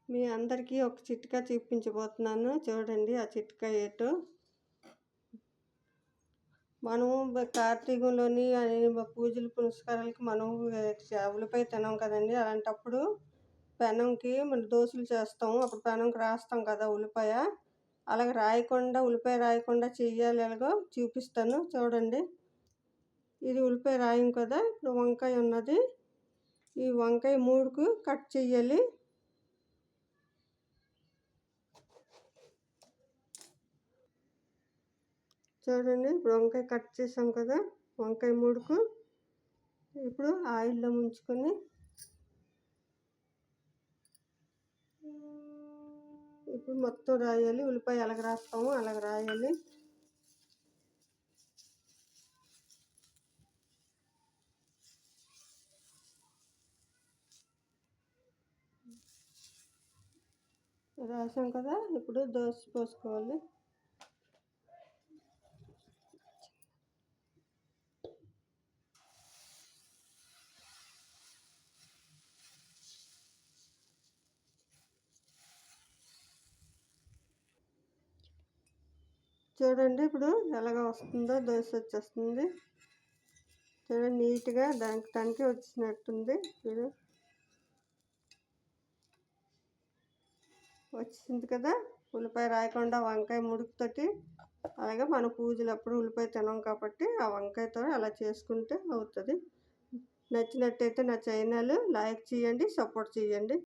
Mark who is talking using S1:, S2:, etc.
S1: మీ అందరికీ ఒక చిట్కా చూపించబోతున్నాను. చూడండి ఆ చిట్కా ఏటో. మనము కార్తీకంలోని పూజలు పునస్కారాలకి మనం ఉల్లిపాయ తినాం కదండి. అలాంటప్పుడు పెనంకి మనం దోశలు చేస్తాము. అప్పుడు పెనంకి రాస్తాం కదా ఉల్లిపాయ. అలాగే రాయకుండా ఉల్లిపాయ రాయకుండా చెయ్యాలి ఎలాగో చూపిస్తాను చూడండి. ఇది ఉల్లిపాయ రాయం కదా. ఇప్పుడు వంకాయ ఉన్నది. ఈ వంకాయ 3కు కట్ చెయ్యాలి. చూడండి ఇప్పుడు వంకాయ కట్ చేసాం కదా. వంకాయ 3కు ఇప్పుడు ఆయిల్లో ముంచుకొని ఇప్పుడు మొత్తం రాయాలి. ఉల్లిపాయ ఎలాగ రాస్తామో అలాగ రాయాలి. రాసాం కదా. ఇప్పుడు దోశ పోసుకోవాలి. చూడండి ఇప్పుడు ఎలాగ వస్తుందో దోశ వచ్చేస్తుంది. చూడండి నీట్గా దానికి వచ్చినట్టుంది. చూడు వచ్చింది కదా. ఉల్లిపాయ రాయకుండా వంకాయ ముడుకుతోటి. అలాగే మన పూజలప్పుడు ఉల్లిపాయ తినాం కాబట్టి ఆ వంకాయతో అలా చేసుకుంటే అవుతుంది. నచ్చినట్టయితే నా ఛానల్ లైక్ చేయండి, సపోర్ట్ చేయండి.